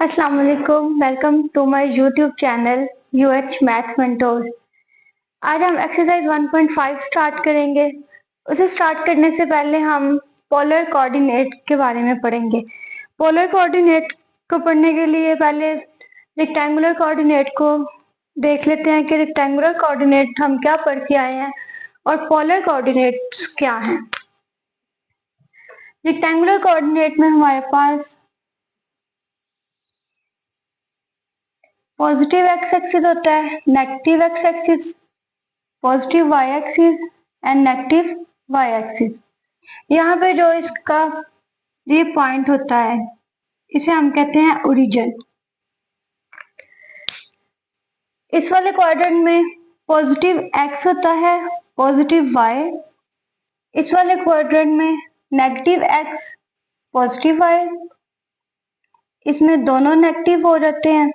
अस्सलाम वालेकुम। Welcome to my YouTube channel UH math mentor. आज हम एक्सरसाइज 1.5 स्टार्ट करेंगे। उसे स्टार्ट करने से पहले हम पोलर कोऑर्डिनेट के बारे में पढ़ेंगे। पोलर कोऑर्डिनेट को पढ़ने के लिए पहले रेक्टेंगुलर कोऑर्डिनेट को देख लेते हैं कि रेक्टेंगुलर कोऑर्डिनेट हम क्या पढ़ के आए हैं और पोलर कोऑर्डिनेट्स क्या हैं। रेक्टेंगुलर कोऑर्डिनेट में हमारे पास पॉजिटिव एक्स एक्सिस होता है, negative X axis, positive Y axis and negative Y axis. यहाँ पे जो इसका ये पॉइंट होता है इसे हम कहते हैं ओरिजिन। इस वाले क्वाड्रेंट में पॉजिटिव एक्स होता है, पॉजिटिव वाई। इस वाले क्वाड्रेंट में नेगेटिव एक्स, पॉजिटिव वाई। इसमें दोनों नेगेटिव हो जाते हैं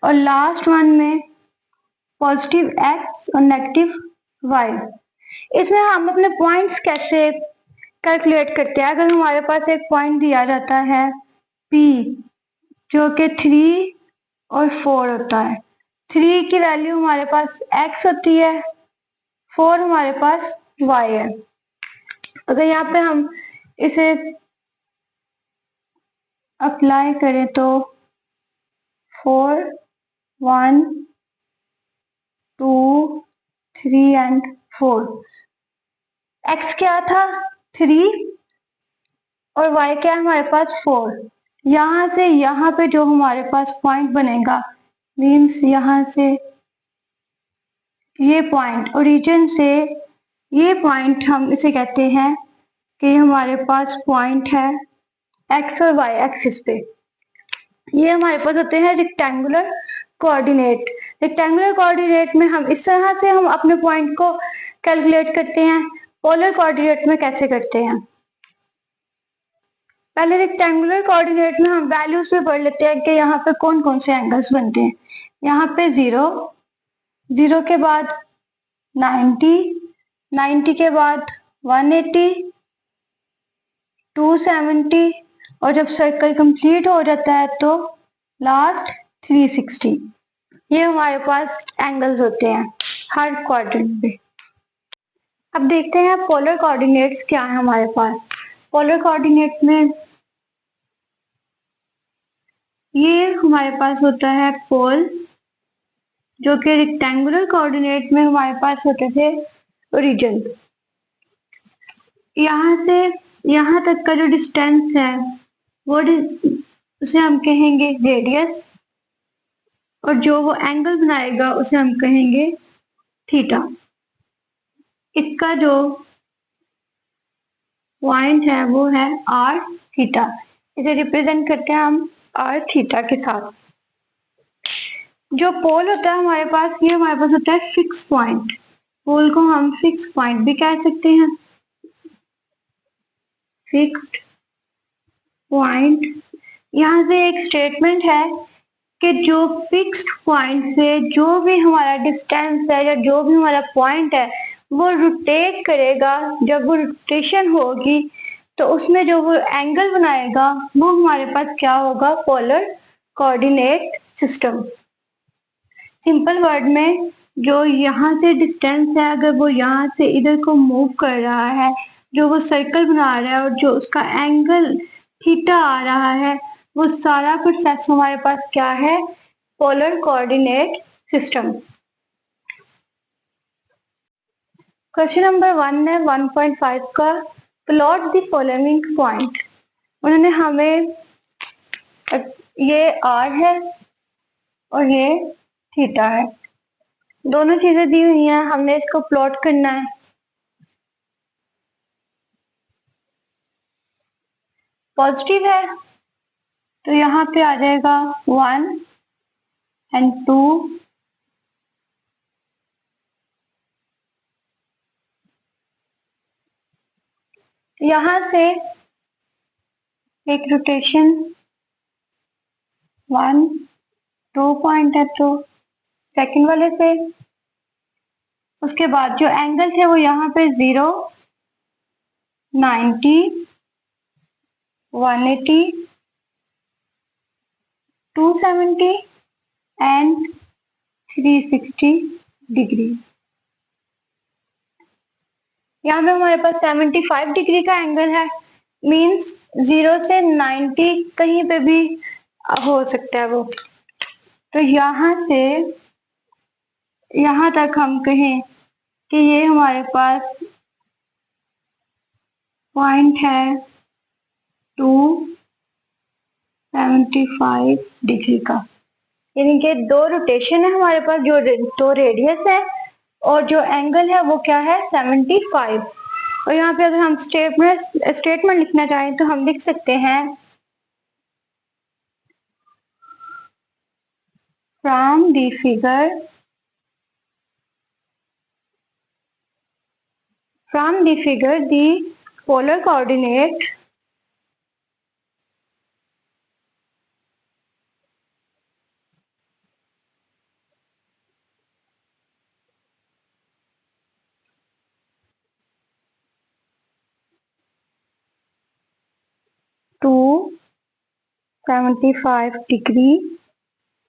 और लास्ट वन में पॉजिटिव एक्स और नेगेटिव वाई। इसमें हम अपने पॉइंट्स कैसे कैलकुलेट करते हैं। अगर हमारे पास एक पॉइंट दिया जाता है P जो कि 3 और 4 होता है। 3 की वैल्यू हमारे पास x होती है, 4 हमारे पास y है। अगर यहाँ पे हम इसे अप्लाई करें तो 4, 1, 2, 3 एंड 4। x क्या था 3 और y क्या है हमारे पास 4। यहाँ से यहाँ पे जो हमारे पास पॉइंट बनेगा मीन्स यहाँ से ये पॉइंट ओरिजिन से ये पॉइंट हम इसे कहते हैं कि हमारे पास पॉइंट है एक्स और वाई एक्सिस पे। ये हमारे पास होते हैं रेक्टेंगुलर कोऑर्डिनेट। रेक्टेंगुलर कोऑर्डिनेट में हम इस तरह से हम अपने पॉइंट को कैलकुलेट करते हैं। पोलर कोऑर्डिनेट में कैसे करते हैं, पहले रेक्टेंगुलर कोऑर्डिनेट में हम वैल्यूज पे पढ़ लेते हैं कि यहाँ पे कौन कौन से एंगल्स बनते हैं। यहाँ पे 0, 0 के बाद 90, 90 के बाद 180, 270 और जब सर्कल कंप्लीट हो जाता है तो लास्ट 360। ये हमारे पास एंगल्स होते हैं हर क्वाड्रेंट पे। अब देखते हैं पोलर कोऑर्डिनेट्स क्या है हमारे पास। पोलर कोऑर्डिनेट में ये हमारे पास होता है पोल, जो कि रेक्टेंगुलर कोऑर्डिनेट में हमारे पास होते थे ओरिजिन। यहाँ से यहाँ तक का जो डिस्टेंस है वो उसे हम कहेंगे रेडियस और जो वो एंगल बनाएगा उसे हम कहेंगे थीटा। इसका जो पॉइंट है वो है आर थीटा। इसे रिप्रेजेंट करते हैं हम आर थीटा के साथ। जो पोल होता है हमारे पास ये हमारे पास होता है फिक्स पॉइंट। पोल को हम फिक्स पॉइंट भी कह सकते हैं। फिक्स्ड पॉइंट, यहाँ से एक स्टेटमेंट है कि जो फिक्स्ड पॉइंट से जो भी हमारा डिस्टेंस है या जो भी हमारा पॉइंट है वो रोटेट करेगा। जब वो रोटेशन होगी तो उसमें जो वो एंगल बनाएगा वो हमारे पास क्या होगा, polar coordinate system. Simple word में जो यहाँ से डिस्टेंस है अगर वो यहाँ से इधर को मूव कर रहा है, जो वो सर्कल बना रहा है और जो उसका एंगल थीटा आ रहा है, वो सारा प्रोसेस हमारे पास क्या है, polar coordinate system. Question number 1 है 1.5 का, प्लॉट द फॉलोइंग पॉइंट। उन्होंने हमें ये आर है और ये थीटा है, दोनों चीजें दी हुई हैं, हमने इसको प्लॉट करना है। पॉजिटिव है तो यहाँ पे आ जाएगा 1 एंड 2, यहाँ से एक रोटेशन 1, 2 पॉइंट है तो सेकंड वाले से। उसके बाद जो एंगल थे वो यहाँ पे 0, 90, 180 270 एंड 360 डिग्री। यहाँ पे हमारे पास 75 डिग्री का एंगल है, मींस 0 से 90 कहीं पे भी हो सकता है वो। तो यहाँ से यहाँ तक हम कहें कि ये हमारे पास पॉइंट है 275 डिग्री का, यानी कि दो रोटेशन है हमारे पास, जो दो रेडियस है और जो एंगल है वो क्या है 75। और यहाँ पे अगर हम स्टेटमेंट लिखना चाहें तो हम लिख सकते हैं from the figure the polar coordinate to 75 degree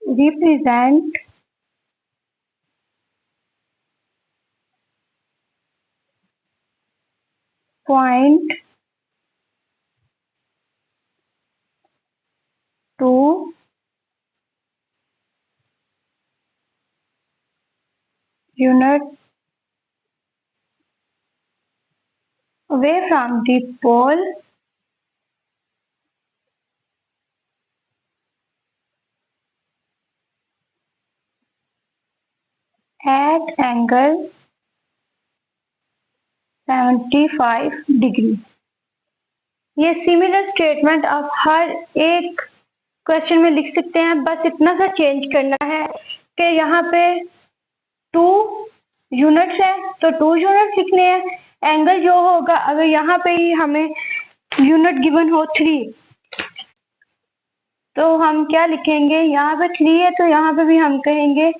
represent point 2 unit away from the pole at angle 75 degree. ये सिमिलर स्टेटमेंट आप हर एक क्वेश्चन में लिख सकते हैं, बस इतना सा चेंज करना है कि यहाँ पे 2 यूनिट्स है तो 2 यूनिट लिखने हैं। एंगल जो होगा, अगर यहाँ पे ही हमें यूनिट गिवन हो 3 तो हम क्या लिखेंगे, यहाँ पे 3 है तो यहाँ पे भी हम कहेंगे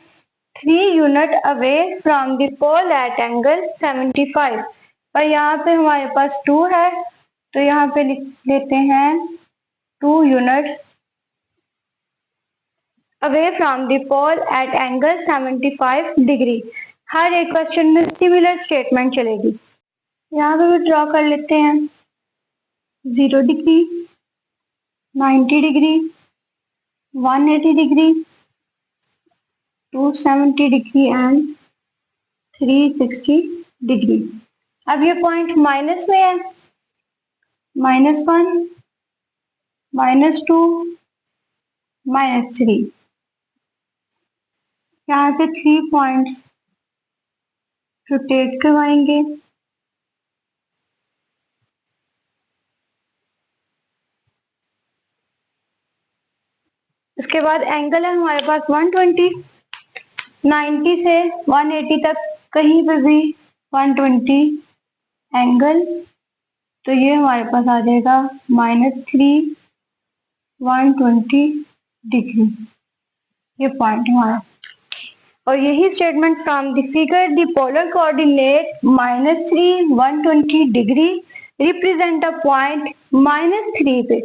3 unit away from the pole at angle 75। और यहाँ पे हमारे पास 2 है तो यहाँ पे लिख लेते हैं 2 units away from the pole at angle 75 degree. हर एक क्वेश्चन में सिमिलर स्टेटमेंट चलेगी। यहाँ पे भी ड्रॉ कर लेते हैं 0 degree, 90 degree, 180 degree, 270 degree and 360 degree. अब ये पॉइंट माइनस में है, -1, -2, -3। यहाँ से 3 पॉइंट्स रोटेट करवाएंगे। उसके बाद एंगल है हमारे पास 120, 90 से 180 तक कहीं पे भी 120 एंगल, तो ये हमारे पास आ जाएगा -3, 120 डिग्री, ये पॉइंट हमारा। और यही statement from the figure the polar coordinate -3, 120 degree represent a point -3 पे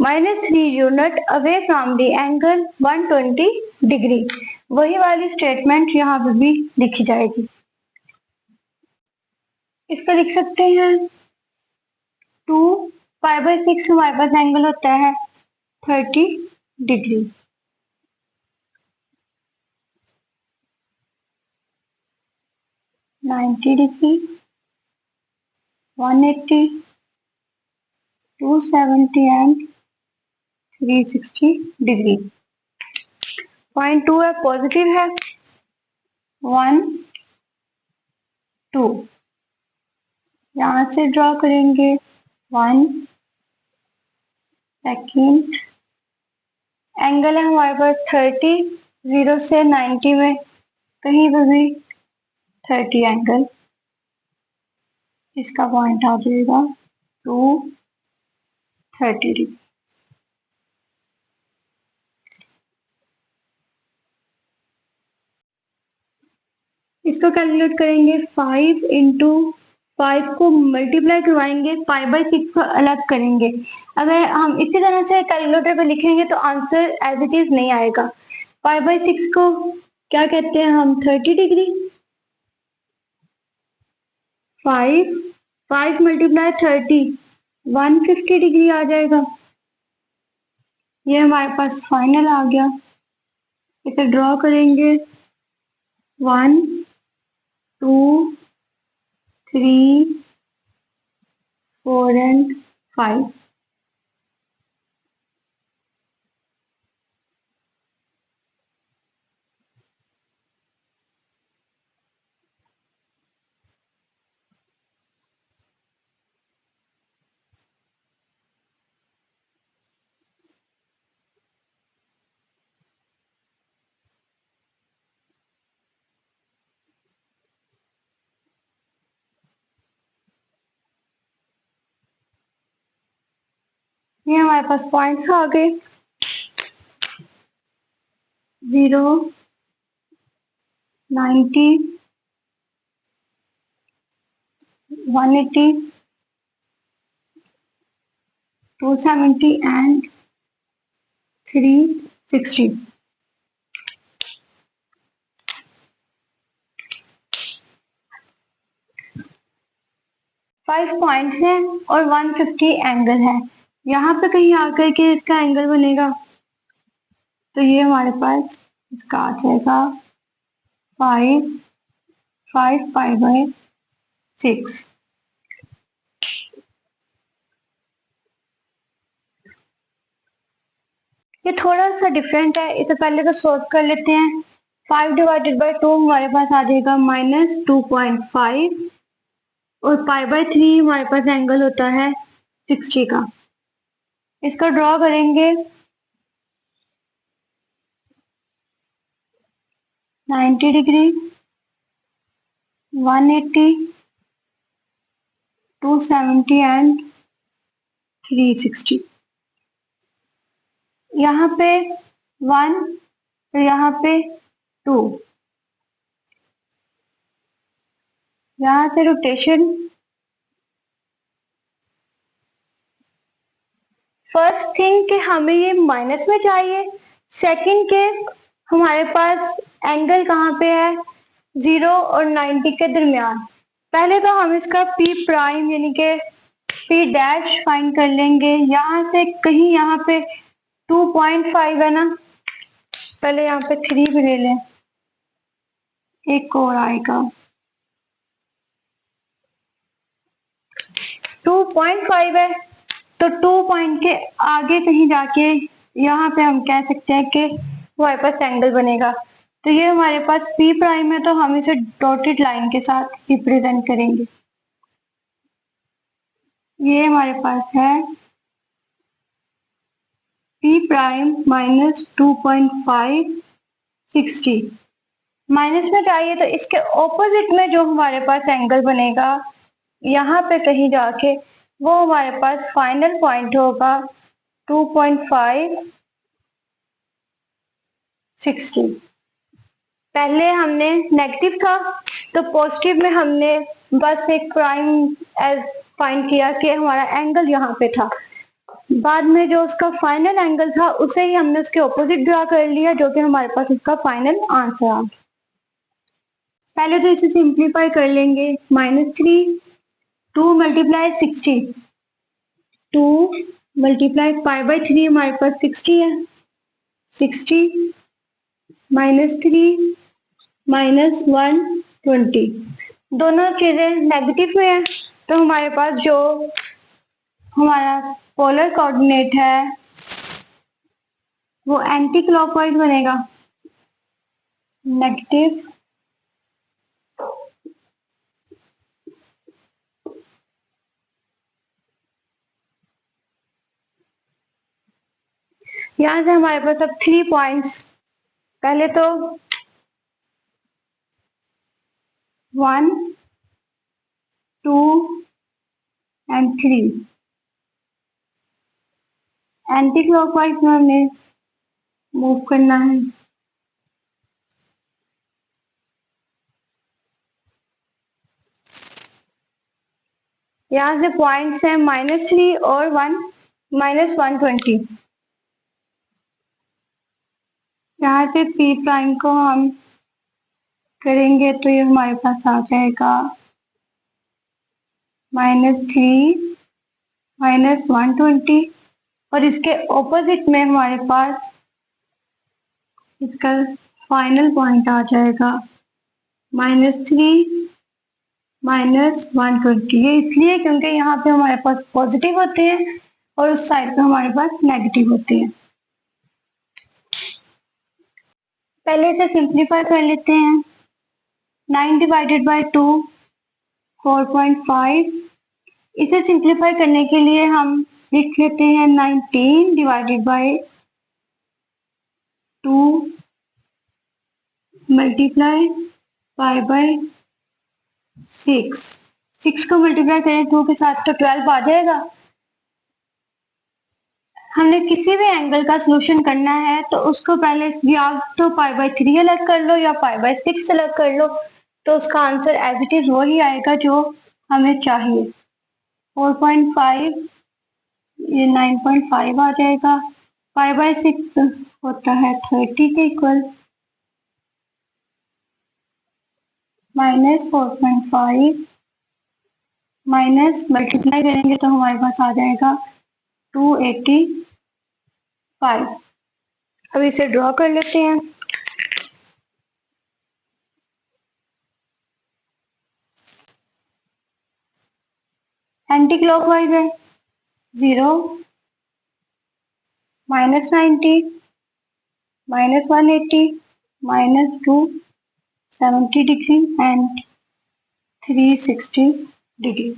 -3 unit away from the angle 120 degree. वही वाली स्टेटमेंट यहाँ पे भी लिखी जाएगी। इस पर लिख सकते हैं 2π/6 हमारे पास एंगल होता है 30 degree. 90 degree, 180, 270 and 360 degree. Point 2 है, पॉजिटिव है, 1, 2। यहाँ से ड्रॉ करेंगे 1 सेकेंड। एंगल है हमारे पास 30, 0 से 90 में कहीं पर भी 30 एंगल, इसका पॉइंट आ जाएगा 230 डिग्री। इसको कैलकुलेट करेंगे 5 इंटू 5 को मल्टीप्लाई करवाएंगे, 5/6 को अलग करेंगे। अगर हम इसी तरह से कैलकुलेटर पे लिखेंगे तो आंसर एज इट इज नहीं आएगा। 5/6 को क्या कहते हैं हम? 30 डिग्री। 5 मल्टीप्लाई 30, 150 डिग्री आ जाएगा। ये हमारे पास फाइनल आ गया। इसे ड्रॉ करेंगे। 1, 2, 3, 4 एंड 5। ये हमारे पास पॉइंट्स आ गए। 0, 90, 180, 270 एंड 360। 5 पॉइंट्स हैं और 150 एंगल है। यहाँ पे कहीं आकर के इसका एंगल बनेगा तो ये हमारे पास इसका आ जाएगा 5, 5/6। ये थोड़ा सा डिफरेंट है, इसे पहले तो सॉल्व कर लेते हैं। 5/2 हमारे पास आ जाएगा -2.5 और π/3 हमारे पास एंगल होता है 60 का। इसको ड्रॉ करेंगे। 90 डिग्री, 180, 270 एंड 360। यहाँ पे 1 और यहाँ पे 2। यहाँ से रोटेशन फर्स्ट थिंग कि हमें ये माइनस में चाहिए। सेकंड के हमारे पास एंगल कहाँ पे है? 0 और 90 के दरमियान। पहले तो हम इसका पी प्राइम यानी कि पी डैश फाइंड कर लेंगे। यहाँ से कहीं यहाँ पे 2.5 है ना, पहले यहाँ पे 3 भी ले लें, एक और आएगा 2.5 है। तो 2 पॉइंट के आगे कहीं जाके यहाँ पे हम कह सकते हैं कि हमारे पास एंगल बनेगा। तो ये हमारे पास पी प्राइम है तो हम इसे डॉटेड लाइन के साथ रिप्रेजेंट करेंगे। ये हमारे पास है पी प्राइम -2.5, 60। माइनस में चाहिए तो इसके ऑपोजिट में जो हमारे पास एंगल बनेगा यहाँ पे कहीं जाके वो हमारे पास फाइनल पॉइंट होगा 2.5, 60। पहले हमने नेगेटिव था तो पॉजिटिव में हमने बस एक प्राइम एज फाइंड किया कि हमारा एंगल यहाँ पे था। बाद में जो उसका फाइनल एंगल था उसे ही हमने उसके ऑपोजिट ड्रा कर लिया, जो कि हमारे पास उसका फाइनल आंसर आ गया। पहले तो इसे सिंप्लीफाई कर लेंगे। -3, 2 मल्टीप्लाई 60, 2 मल्टीप्लाई π/3 हमारे पास 60 है। 60 -3 -120। दोनों चीजें नेगेटिव में है तो हमारे पास जो हमारा पोलर कोऑर्डिनेट है वो एंटी क्लॉकवाइज बनेगा, नेगेटिव। यहाँ से हमारे पास अब 3 पॉइंट्स, पहले तो 1, 2 एंड 3 एंटी क्लॉकवाइज में हमें मूव करना है। यहाँ से पॉइंट्स हैं -3 और -120। यहाँ से पी प्राइम को हम करेंगे तो ये हमारे पास आ जाएगा -3 -120, और इसके ऑपोजिट में हमारे पास इसका फाइनल पॉइंट आ जाएगा -3 -120। ये इसलिए क्योंकि यहाँ पे हमारे पास पॉजिटिव होते हैं और उस साइड पे हमारे पास नेगेटिव होते हैं। पहले इसे सिंप्लीफाई कर लेते हैं। 9 डिवाइडेड बाई 2 4.5। इसे सिंप्लीफाई करने के लिए हम लिख लेते हैं 19 डिवाइडेड बाई 2 मल्टीप्लाई 5/6। 6 को मल्टीप्लाई करें 2 के साथ तो 12 आ जाएगा। हमने किसी भी एंगल का सॉल्यूशन करना है तो उसको पहले या तो π/3 अलग कर लो या π/6 अलग कर लो, तो उसका आंसर एज इट इज वही आएगा जो हमें चाहिए। 4.5 ये 9.5 आ जाएगा। π/6 होता है 30 के इक्वल। -4.5 माइनस मल्टीप्लाई करेंगे तो हमारे पास आ जाएगा 285। अब इसे ड्रॉ कर लेते हैं। एंटी क्लॉकवाइज है। 0 -90 -180 -270 डिग्री एंड 360 डिग्री।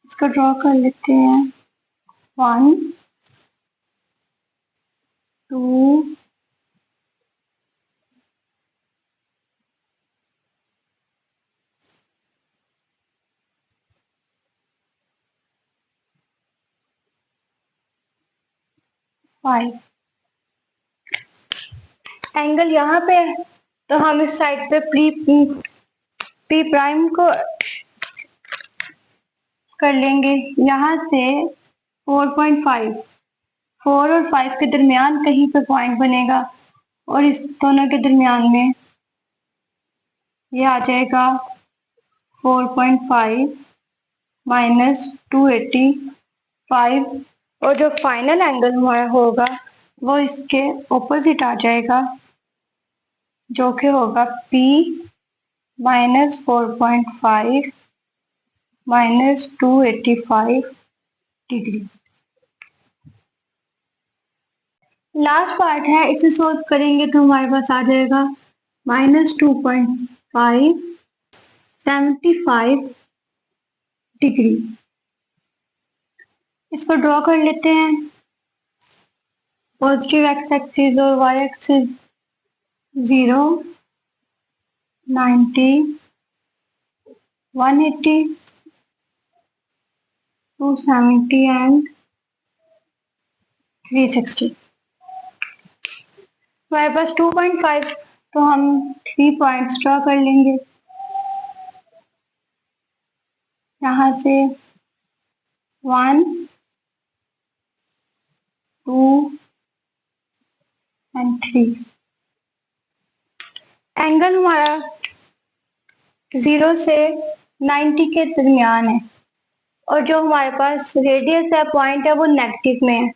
इसको ड्रॉ कर लेते हैं। 1 2 5। एंगल यहाँ पे है तो हम इस साइड पे पी प्राइम को कर लेंगे। यहाँ से 4.5 4 और 5 के दरमियान कहीं पे पॉइंट बनेगा और इस दोनों के दरमियान में ये आ जाएगा 4.5 -285, और जो फाइनल एंगल हमारा होगा वो इसके ऑपोजिट आ जाएगा, जो कि होगा P -4.5 -285 डिग्री। लास्ट पार्ट है, इसे सोल्व करेंगे तो हमारे पास आ जाएगा -2.5 75 डिग्री। इसको ड्रॉ कर लेते हैं। पॉजिटिव एक्स एक्सिस और वाई एक्सिस 0 90 180 270 एंड 360। हमारे पास 2.5 तो हम 3 पॉइंट्स ड्रॉ कर लेंगे। यहाँ से 1 2 एंड 3। एंगल हमारा 0 से 90 के दरमियान है और जो हमारे पास रेडियस है पॉइंट है वो नेगेटिव में है।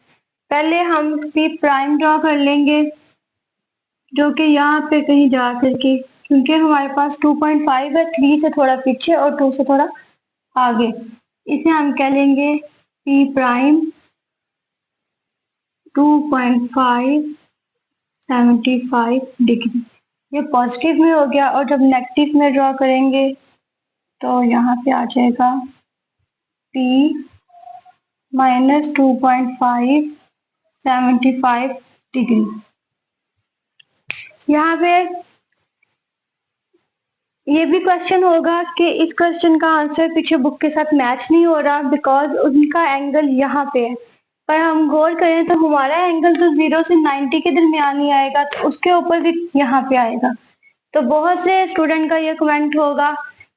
पहले हम पी प्राइम ड्रॉ कर लेंगे जो कि यहाँ पे कहीं जा करके, क्योंकि हमारे पास 2.5 है 3 से थोड़ा पीछे और 2 से थोड़ा आगे, इसे हम कह लेंगे पी प्राइम 2.5 75 डिग्री। ये पॉजिटिव में हो गया और जब नेगेटिव में ड्रॉ करेंगे तो यहाँ पे आ जाएगा P -2.5 75 डिग्री। यहाँ पे ये भी क्वेश्चन होगा कि इस क्वेश्चन का आंसर पीछे बुक के साथ मैच नहीं हो रहा बिकॉज उनका एंगल यहाँ पे है। पर हम गौर करें तो हमारा एंगल तो 0 से 90 के दरमियान ही आएगा, तो उसके ऑपोजिट यहाँ पे आएगा। तो बहुत से स्टूडेंट का ये कमेंट होगा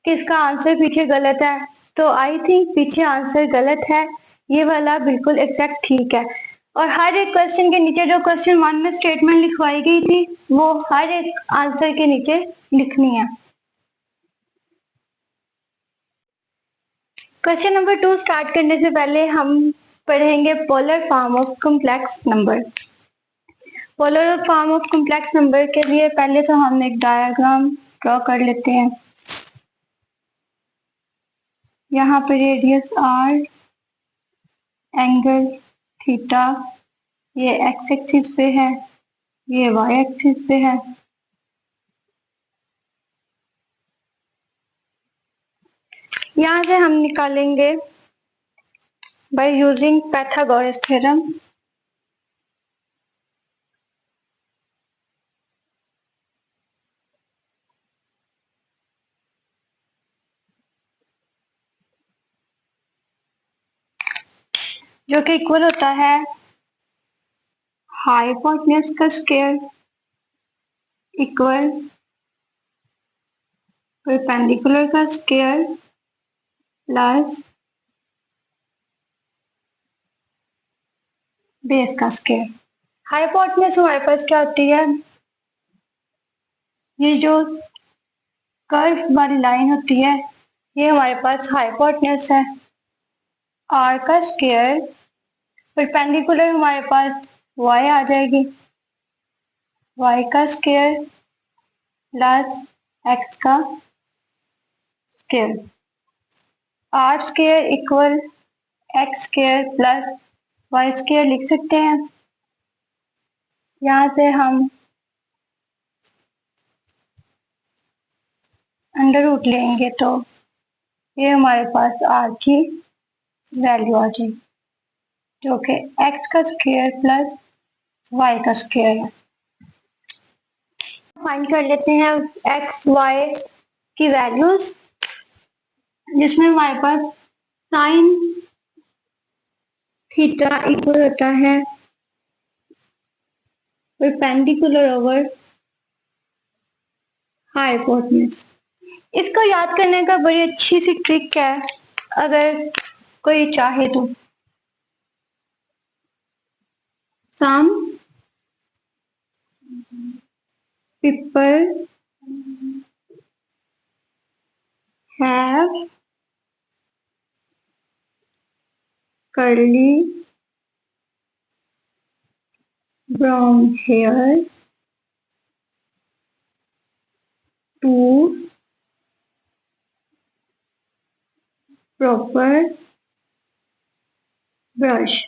कि इसका आंसर पीछे गलत है, तो आई थिंक पीछे आंसर गलत है, ये वाला बिल्कुल एग्जैक्ट ठीक है। और हर एक क्वेश्चन के नीचे जो क्वेश्चन 1 में स्टेटमेंट लिखवाई गई थी वो हर एक आंसर के नीचे लिखनी है। क्वेश्चन नंबर 2 स्टार्ट करने से पहले हम पढ़ेंगे polar form of complex number. Polar form of complex number के लिए पहले तो हम एक डायग्राम ड्रॉ कर लेते हैं। यहाँ पे रेडियस r, एंगल थीटा, ये x एक्सिस पे है, ये y एक्सिस पे है। यहाँ से हम निकालेंगे बाय यूजिंग पाइथागोरस थ्योरम। जो कि इक्वल होता है हाइपोटेन्यूज का स्क्वायर इक्वल परपेंडिकुलर का स्क्वायर प्लस बेस का स्क्वायर। हाइपोटेन्यूज हमारे पास क्या होती है, ये जो कर्व वाली लाइन होती है ये हमारे पास हाइपोटेन्यूज है। r का स्क्वायर परपेंडिकुलर हमारे पास y आ जाएगी, y का स्क्वायर प्लस x का square. r square equal x square plus y square लिख सकते हैं। यहाँ से हम अंडर रूट लेंगे तो ये हमारे पास r की वैल्यू आ जाएगी जो कि x का स्क्वायर प्लस y का स्क्वायर है। फाइंड कर लेते हैं x y की वैल्यूज, जिसमें हमारे पास साइन थीटा इक्वल होता है परपेंडिकुलर ओवर हाइपोटेन्यूज। इसको याद करने का बड़ी अच्छी सी ट्रिक है अगर कोई चाहे तो। Some people have curly brown hair to proper brush।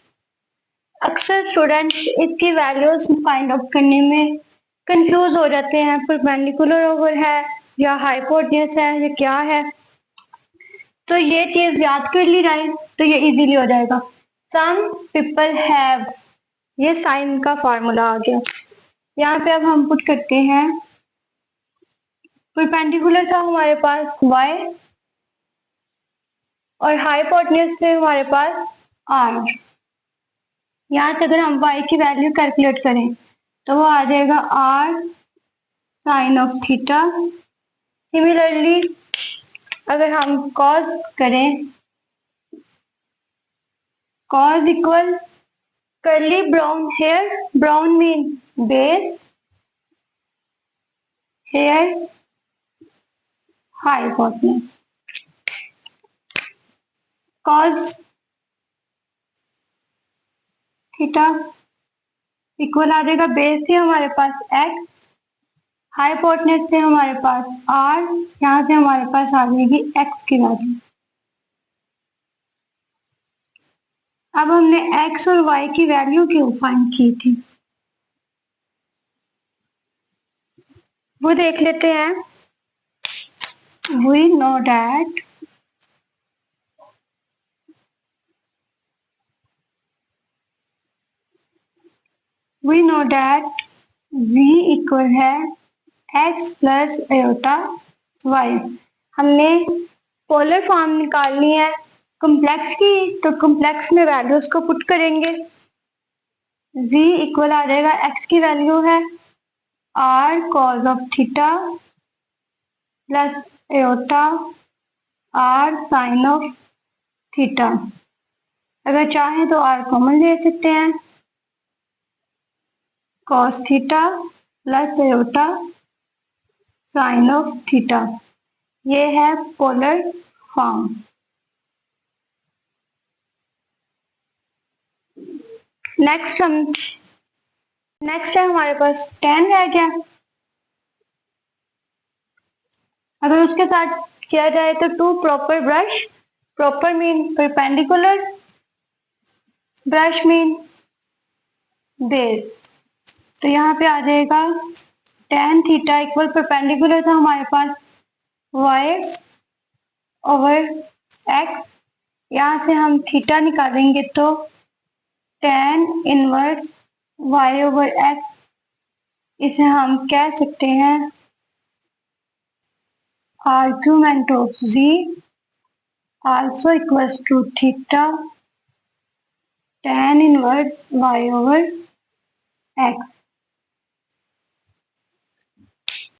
अक्सर स्टूडेंट्स इसकी वैल्यूज फाइंड आउट करने में कंफ्यूज हो जाते हैं, परपेंडिकुलर ओवर है या हाइपोटेन्यूज है या क्या है। तो ये चीज याद कर ली जाए तो ये इजीली हो जाएगा। सम पीपल हैव, ये साइन का फॉर्मूला आ गया। यहाँ पे अब हम पुट करते हैं परपेंडिकुलर था हमारे पास y और हाइपोटेन्यूज से हमारे पास r। यहाँ से अगर हम y की वैल्यू कैलकुलेट करें तो वो आ जाएगा r sine of theta. Similarly अगर हम cos करें, cos equal curly brown hair, brown mean base, hair hypotenuse. cos theta equal आ जाएगा बेस से हमारे पास x, हाइपोटेन्यूज से हमारे पास r, यहाँ से हमारे पास आ जाएगी x की वैल्यू। अब हमने x और y की वैल्यू क्यों फाइंड की थी वो देख लेते हैं। We know that z equal है x प्लस आयोटा y। हमने पोलर फॉर्म निकालनी है कॉम्प्लेक्स की, तो कॉम्प्लेक्स में वैल्यूज को पुट करेंगे। z इक्वल आ जाएगा, x की वैल्यू है r cos of theta plus aorta r sin of theta. अगर चाहें तो r कॉमन ले सकते हैं, cos theta plus aorta sin of theta. ये है पोलर फॉर्म। नेक्स्ट है हमारे पास tan रह गया। अगर उसके साथ किया जाए तो to proper brush, proper mean perpendicular, brush mean base. तो यहाँ पे आ जाएगा tan थीटा इक्वल परपेंडिकुलर था हमारे पास y ओवर x। यहाँ से हम थीटा निकालेंगे तो tan inverse y over x, इसे हम कह सकते हैं argument of z also equals to theta tan inverse y over x।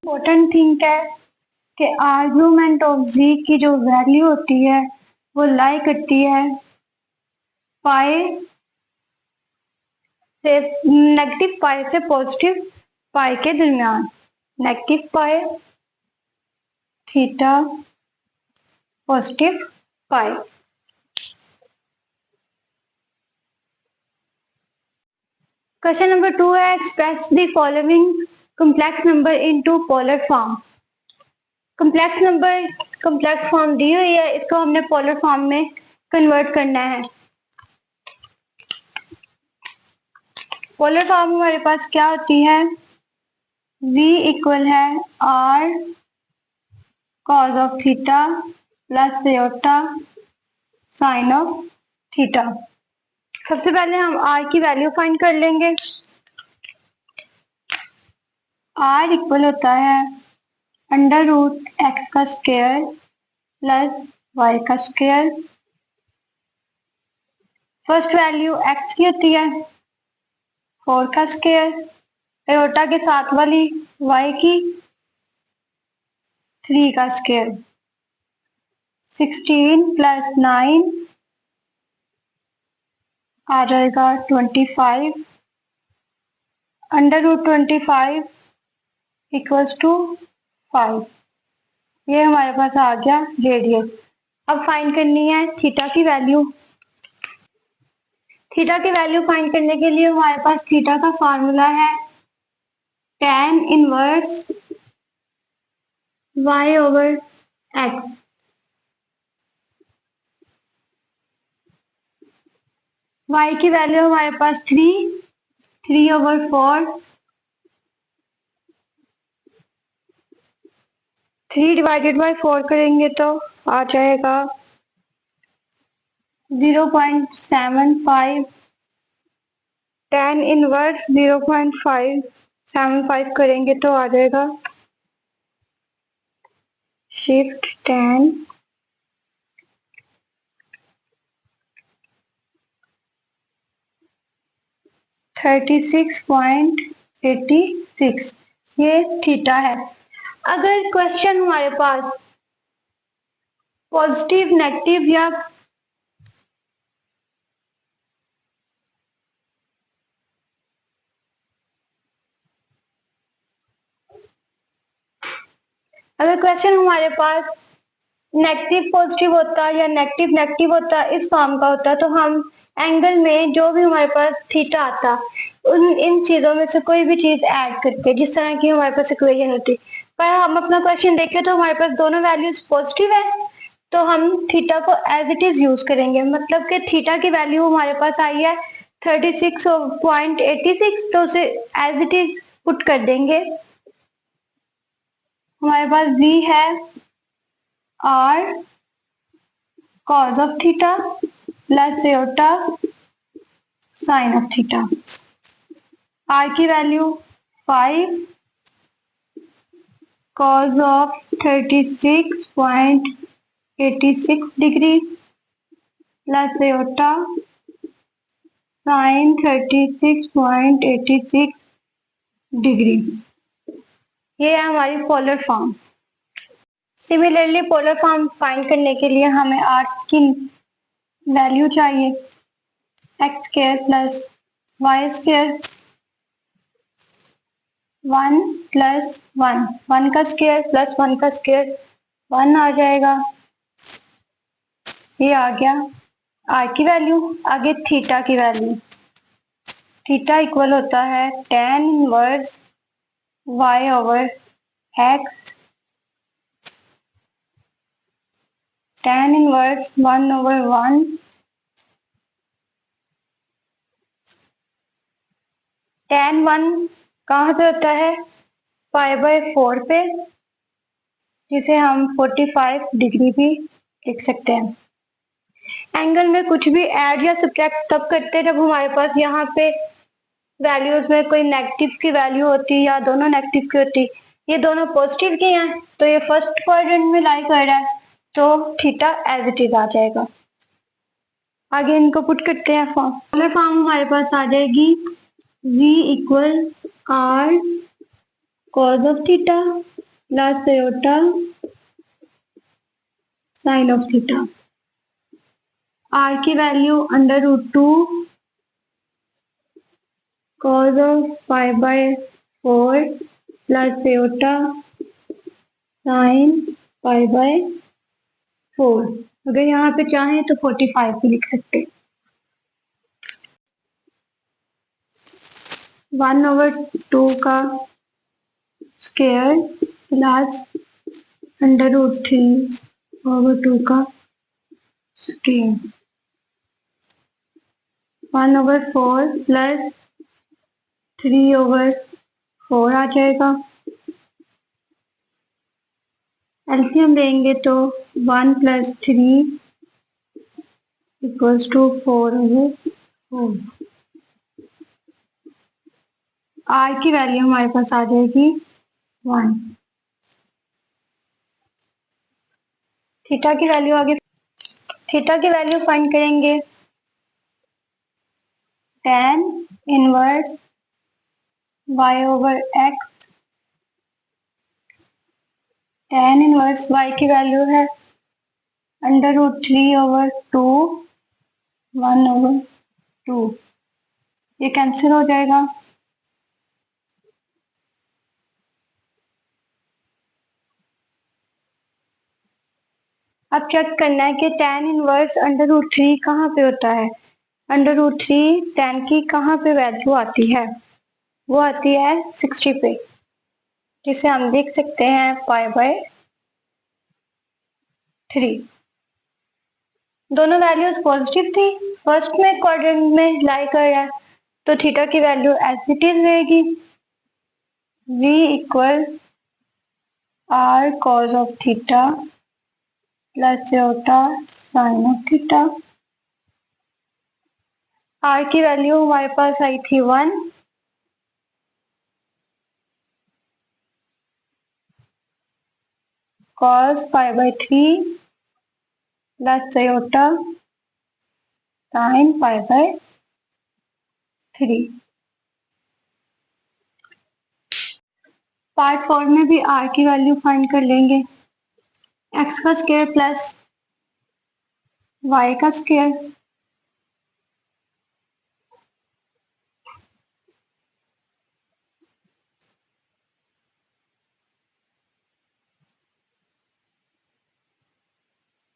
Important thing है कि आर्ग्यूमेंट ऑफ z की जो वैल्यू होती है वो लाई करती है पाई से, नेगेटिव पाई से पॉजिटिव पाई के दरमियान। Negative pi theta positive pi. Question number 2 है, express the following complex number into polar form. Complex form दी हुई है, इसको हमने पोलर फॉर्म में कन्वर्ट करना है। पोलर फॉर्म हमारे पास क्या होती है, v इक्वल है r cos of theta plus iota sine of theta. सबसे पहले हम r की वैल्यू फाइंड कर लेंगे। r इक्वल होता है अंडर रूट एक्स का स्क्वायर प्लस वाई का स्क्वायर। फर्स्ट वैल्यू x की होती है 4 का स्क्वायर, एयोटा के साथ वाली y की 3 का स्क्वायर। 16 प्लस 9 आ जाएगा 25, अंडर रूट 25 इक्वल्स टू 5। ये हमारे पास आ गया रेडियस। अब फाइंड करनी है थीटा की वैल्यू। थीटा की वैल्यू फाइंड करने के लिए हमारे पास थीटा का फार्मूला है tan inverse y over x। y की वैल्यू हमारे पास 3 ओवर 4, 3 डिवाइडेड बाई 4 करेंगे तो आ जाएगा 0.75। tan इनवर्स 0.575 करेंगे तो आ जाएगा शिफ्ट tan 36.86। ये थीटा है। अगर क्वेश्चन हमारे पास पॉजिटिव नेगेटिव या अगर क्वेश्चन हमारे पास नेगेटिव पॉजिटिव होता या नेगेटिव नेगेटिव होता, इस फॉर्म का होता, तो हम एंगल में जो भी हमारे पास थीटा आता इन चीजों में से कोई भी चीज ऐड करके, जिस तरह की हमारे पास इक्वेशन होती। पर हम अपना क्वेश्चन देखें तो हमारे पास दोनों वैल्यूज पॉजिटिव है, तो हम थीटा को एज इट इज यूज करेंगे। मतलब कि थीटा की वैल्यू हमारे पास आई है 36.86, तो उसे एज इट इज पुट कर देंगे। हमारे पास v है r cos of theta plus iota sine of theta. r की value 5 cos of 36.86 degree plus iota sine 36.86 degree. ये है हमारी polar form. Similarly polar form find करने के लिए हमें आर की वैल्यू चाहिए, X square plus Y square, 1 plus 1, 1 का स्क्वायर प्लस 1 का स्क्वायर 1 आ जाएगा। ये आ गया आर की वैल्यू। आगे थीटा की वैल्यू, थीटा इक्वल होता है tan inverse y over x, tan inverse 1 over 1, tan 1 कहाँ पे होता है, π/4 पे, जिसे हम 45 डिग्री भी लिख सकते हैं। एंगल में कुछ भी ऐड या सब्ट्रैक्ट तब करते हैं जब हमारे पास यहाँ पे वैल्यूज में कोई नेगेटिव की वैल्यू होती या दोनों नेगेटिव की होती। ये दोनों पॉजिटिव की हैं तो ये फर्स्ट क्वाड्रेंट में लाई कर रहा है, तो थीटा एज इट इज आ जाएगा। आगे इनको पुट करते हैं फॉर्म। पोलर फॉर्म हमारे पास आ जाएगी v equal r cos of theta plus iota sign of theta. r की value √2 cos of π/4 plus iota sign π/4। अगर यहाँ पे चाहें तो 45 भी लिख सकते हैं। 1/2 का स्क्वायर प्लस √3/2 का स्क्वायर, 1/4 प्लस 3/4 आ जाएगा। एलसीएम लेंगे तो 1 + 3 = 4/4। आर की वैल्यू हमारे पास आ जाएगी 1। थीटा की वैल्यू आगे, थीटा की वैल्यू फाइंड करेंगे, tan inverse y over x, tan inverse y की वैल्यू है √3/2, 1/2। ये कैंसिल हो जाएगा। अब चेक करना है कि tan इनवर्स √3 कहाँ पे होता है। √3 tan की कहाँ पे वैल्यू आती है, वो आती है 60 पे, जिसे हम लिख सकते हैं π/3। दोनों वैल्यूज पॉजिटिव थी, फर्स्ट में क्वाड्रेंट में लाई कर रहा है, तो थीटा की वैल्यू एज इट इज रहेगी, v equal r cos of theta plus iota sign of theta. r की वैल्यू हमारे पास आई थी 1, cos π/3 plus iota sign π/3। Part 4 में भी r की वैल्यू फाइंड कर लेंगे, x का स्क्वायर प्लस y का square,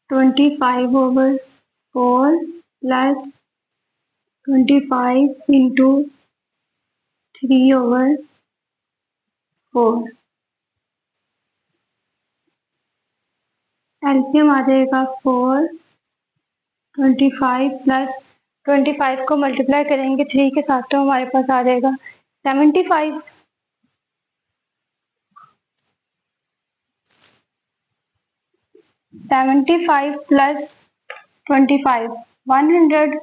twenty 5/4 plus 25 into 3/4। LCM आ जाएगा 4, 25 प्लस 25 को मल्टीप्लाई करेंगे 3 के साथ तो हमारे पास आ जाएगा 75। 75 प्लस 25 100।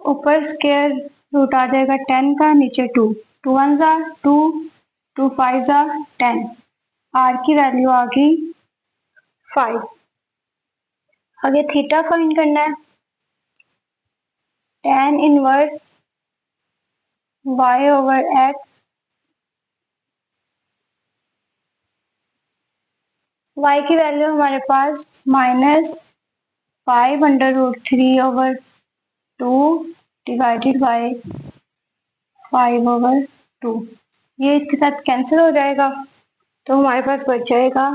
ऊपर स्क्वायर रूट आ जाएगा 10 का, नीचे 2, 2 1 ज़ा 2, 2 5 ज़ा 10। आर की वैल्यू आ गई 5। आगे थीटा फाइंड करना है। tan inverse y over x, y की वैल्यू हमारे पास -5/√3/2 डिवाइडेड बाय 5/2। ये इसके साथ कैंसिल हो जाएगा तो हमारे पास बच जाएगा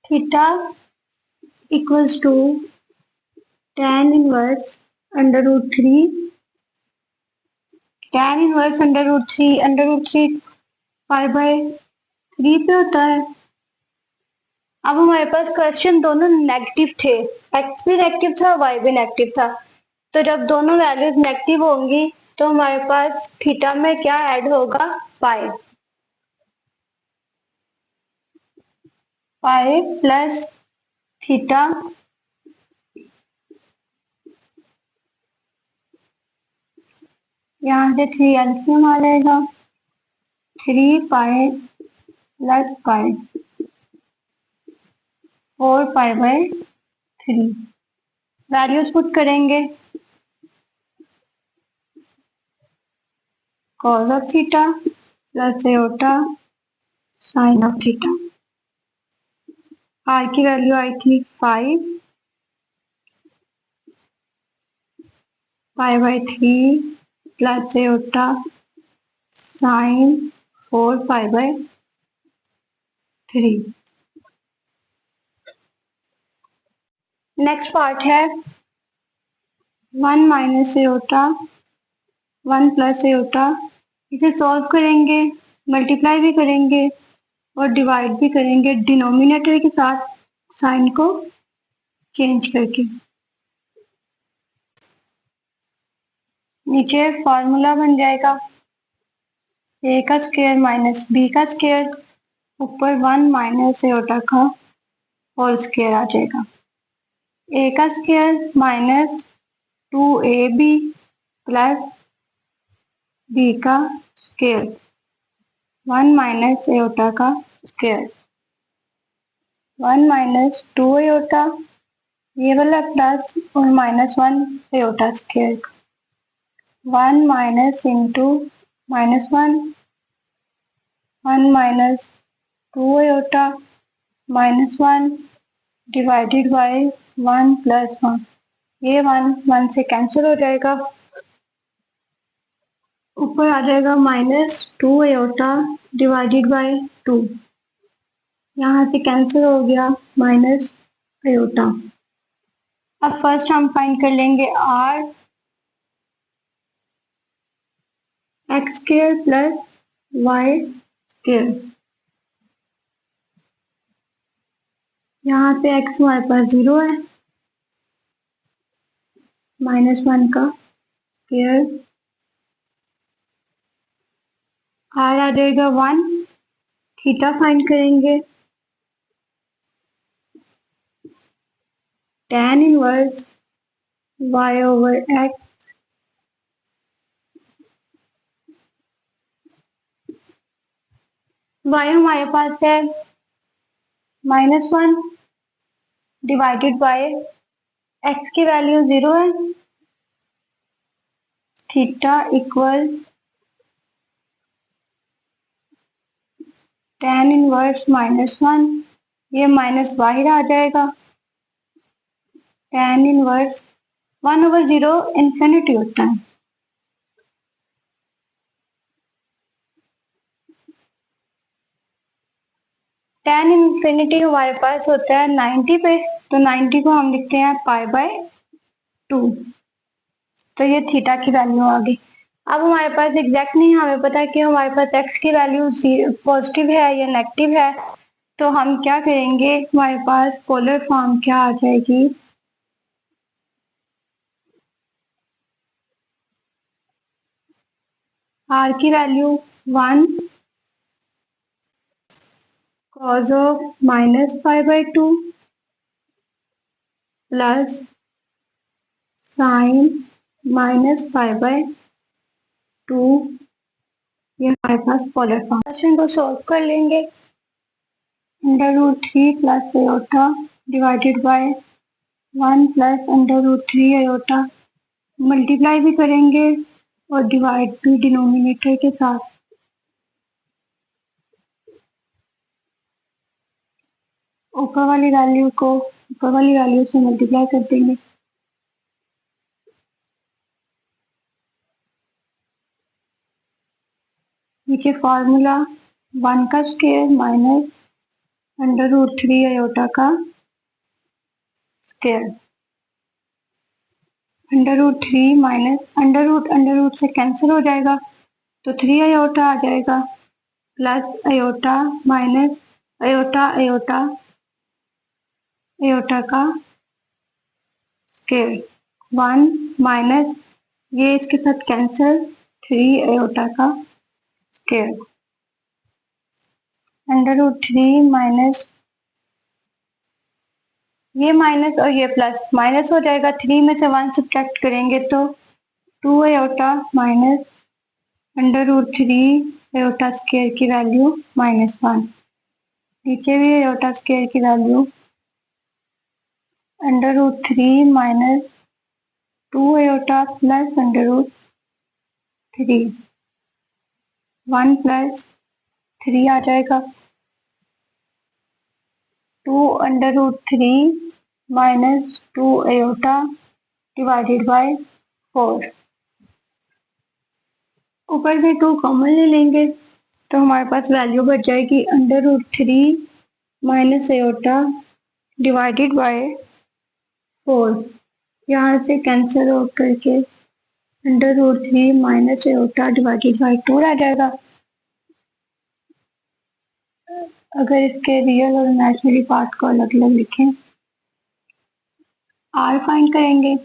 theta equals to tan 1/√3। tan 1/√3 5/3 पे होता है। अब हमारे पास क्वेश्चन दोनों नेगेटिव थे, एक्स भी नेगेटिव था, वाई भी नेगेटिव था। तो जब दोनों वैल्यूज नेगेटिव होंगी तो हमारे पास थीटा में क्या ऐड होगा, पाई। पाई प्लस थीटा यहाँ से 3 एलसीएम आ जाएगा, 3 पाई प्लस पाई 4 पाई/3। वैल्यूज पुट करेंगे, cos of theta plus iota sine of theta. Are की वैल्यू आई थी 5 पाई/3 प्लस एओटा साइन 4 पाई/3। नेक्स्ट पार्ट है 1 माइनस एओटा 1 प्लस एओटा। इसे सॉल्व करेंगे, मल्टीप्लाई भी करेंगे और डिवाइड भी करेंगे डिनोमिनेटर के साथ साइन को चेंज करके। नीचे फॉर्मूला बन जाएगा ए का स्क्वायर माइनस बी का स्क्वायर, ऊपर 1 माइनस एओटा का होल स्क्वायर आ जाएगा। ए का square minus 2ab plus B का स्क्वायर 1 माइनस एओटा का स्क्वायर, 1 माइनस 2 एओटा, ये वाला प्लस और -1 iota square, 1 minus into -1, 1 minus 2 iota -1 divided by 1 plus 1। ये 1 से कैंसिल हो जाएगा, ऊपर आ जाएगा -2 एओटा डिवाइडेड बाय 2। यहाँ से कैंसिल हो गया माइनस एओटा। अब फर्स्ट हम फाइंड कर लेंगे r x square plus Y square. यहाँ पे एक्स हमारे पास 0 है, -1 का स्क्वायर, आर आ जाएगा 1। थीटा फाइंड करेंगे, tan inverse y over x, y हमारे पास है -1 डिवाइडेड बाय x की वैल्यू 0 है, थीटा इक्वल tan इनवर्स -1, ये माइनस बाहर आ जाएगा, tan इनवर्स 1/0 इंफिनिटी होता है। tan इन्फिनिटी हमारे पास होता है 90 पे, तो 90 को हम लिखते हैं पाई/2। तो ये थीटा की वैल्यू आ गई। अब हमारे पास एग्जैक्ट नहीं, हमें पता है कि हमारे पास एक्स की वैल्यू पॉजिटिव है या नेगेटिव है। तो हम क्या करेंगे, हमारे पास पोलर फॉर्म क्या आ जाएगी, आर की वैल्यू 1 cos ऑफ -पाई/2 प्लस साइन -पाई/2 2, ये हमारे पास पोलर फॉर्म। क्वेश्चन को सॉल्व कर लेंगे। √3 plus iota divided by 1 plus √3 iota, multiply भी करेंगे और डिवाइड भी डिनोमिनेटर के साथ। ऊपर वाली वैल्यू को ऊपर वाली वैल्यू से मल्टीप्लाई कर देंगे। नीचे फॉर्मूला 1 का स्क्वायर माइनस √3 आयोटा का स्क्वायर। √3 माइनस अंडर रूट से कैंसिल हो जाएगा तो 3 आयोटा आ जाएगा, plus iota minus iota iota iota का स्क्वायर। 1 माइनस ये इसके साथ कैंसिल, 3 आयोटा का स्क्वायर। √3 माइनस ये माइनस और ये प्लस माइनस हो जाएगा। 3 में से 1 सब्ट्रैक्ट करेंगे तो 2 आयोटा माइनस √3 आयोटा स्क्वायर की वैल्यू -1। नीचे भी आयोटा स्क्वायर की value √3 minus 2 iota plus √3, 1 plus 3 आ जाएगा। 2 √3 माइनस 2 आयोटा डिवाइडेड बाय 4। ऊपर से 2 कॉमन ले लेंगे तो हमारे पास वैल्यू बच जाएगी √3 माइनस आयोटा डिवाइडेड बाय 4। यहाँ से कैंसिल हो करके √3 माइनस आयोटा डिवाइडेड बाय 4 आ जाएगा। अगर इसके रियल और इमेजिनरी पार्ट को अलग अलग लिखें, आर फाइंड करेंगे।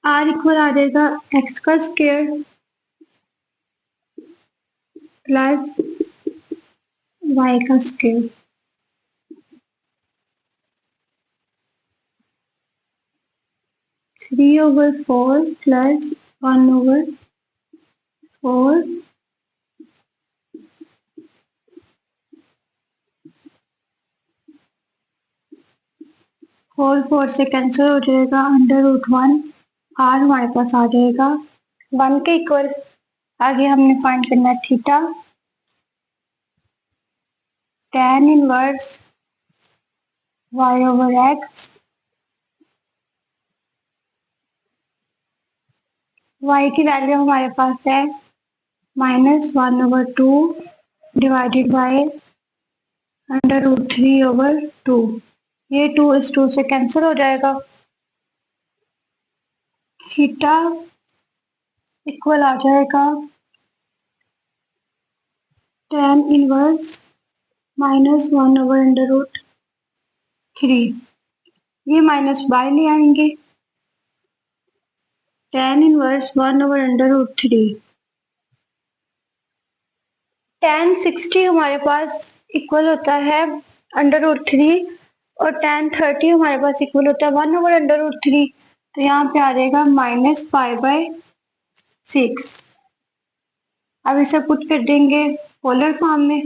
आर इक्वल आ जाएगा एक्स का स्क्वायर प्लस वाई का स्क्वायर। 3/4 प्लस 1/4 4 से कैंसिल हो जाएगा, √1 आर हमारे पास आ जाएगा 1 के इक्वल। आगे हमने फाइंड करना है theta. tan inverse y/x, y की वैल्यू हमारे पास है -1/2 डिवाइडेड बाय √3/2। ये 2 इस 2 से कैंसिल हो जाएगा। थीटा इक्वल आ जाएगा tan इनवर्स -1/√3। ये माइनस बाय ले आएंगे, tan इनवर्स 1/√3। tan 60 हमारे पास इक्वल होता है √3 और tan 30 हमारे पास इक्वल होता है 1/√3। तो यहाँ पे आ जाएगा -π/6। अब इसे पुट कर देंगे पोलर फॉर्म में।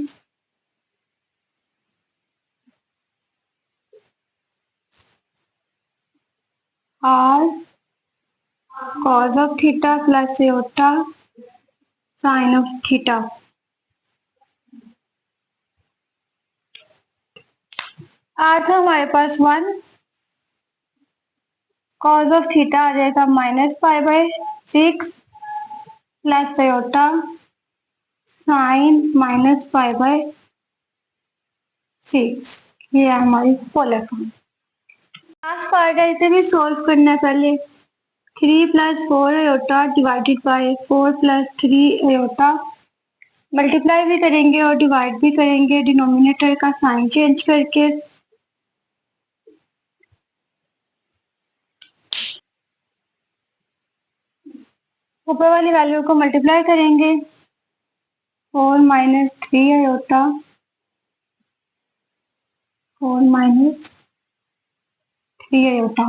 r cos of theta plus iota sine of theta. r था हमारे पास 1, cos ऑफ थीटा आ जाएगा -π/6 प्लस आयोटा साइन -π/6। ये है हमारी पोलर फॉर्म। लास्ट पार्ट है, इसे भी सॉल्व करना है। पहले 3 + 4 iota divided by 4 + 3 iota, multiply भी करेंगे और डिवाइड भी करेंगे डिनोमिनेटर का साइन चेंज करके। ऊपर वाली वैल्यू को मल्टीप्लाई करेंगे 4 - 3 आयोटा 4 - 3 आयोटा।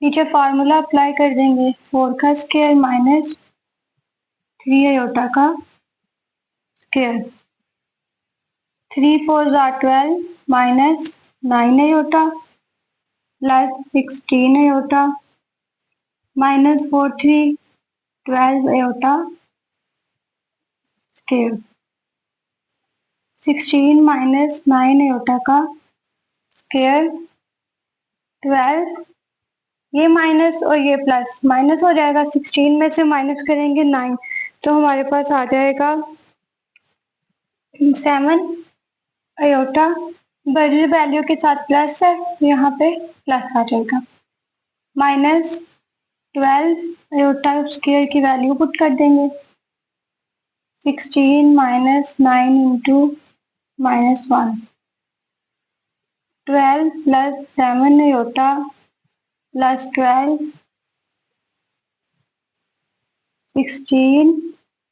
नीचे फार्मूला अप्लाई कर देंगे, 4 का स्क्वायर माइनस 3 आयोटा का square, 3 4 12 minus 9 iota plus 16 iota minus 4 3 12 iota square, 16 minus 9 iota का स्क्वायर 12, ये माइनस और ये प्लस, माइनस हो जाएगा, 16 में से माइनस करेंगे 9, तो हमारे पास आ जाएगा 7 आयोटा, बड़ी वैल्यू के साथ प्लस है, यहाँ पे प्लस आ जाएगा, माइनस 12 आयोटा स्क्वायर की वैल्यू पुट कर देंगे, 16 minus 9 into minus 1, 12 plus 7 iota plus 12, 16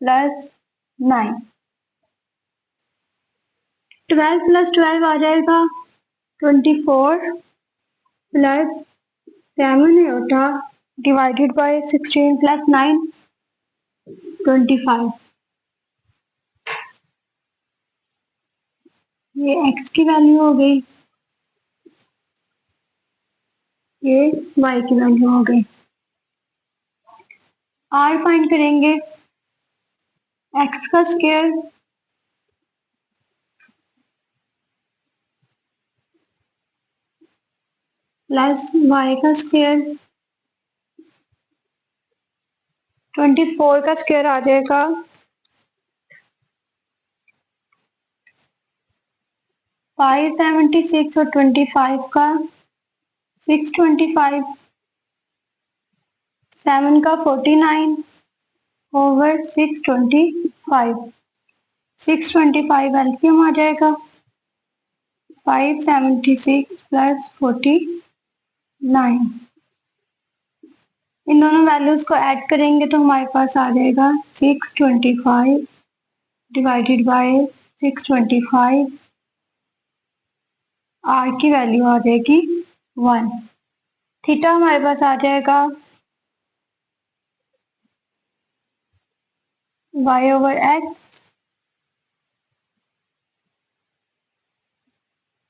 plus 9, 12 plus 12 आ जाएगा 24 plus 7 iota divided bye 16 plus 9 25, ये x की वैल्यू हो गई, ये y की वैल्यू हो गई। r फाइंड करेंगे, x का स्क्वायर प्लस y का स्क्वायर, 24 का स्क्वायर आ जाएगा 576 और 25 का 625, 7 का 49 ओवर 625, 625 एलसीएम आ जाएगा 576 प्लस 49, इन दोनों वैल्यूज को ऐड करेंगे तो हमारे पास आ जाएगा 625 डिवाइडेड बाय 625, आर की वैल्यू आ जाएगी 1, थीटा हमारे पास आ जाएगा y ओवर x,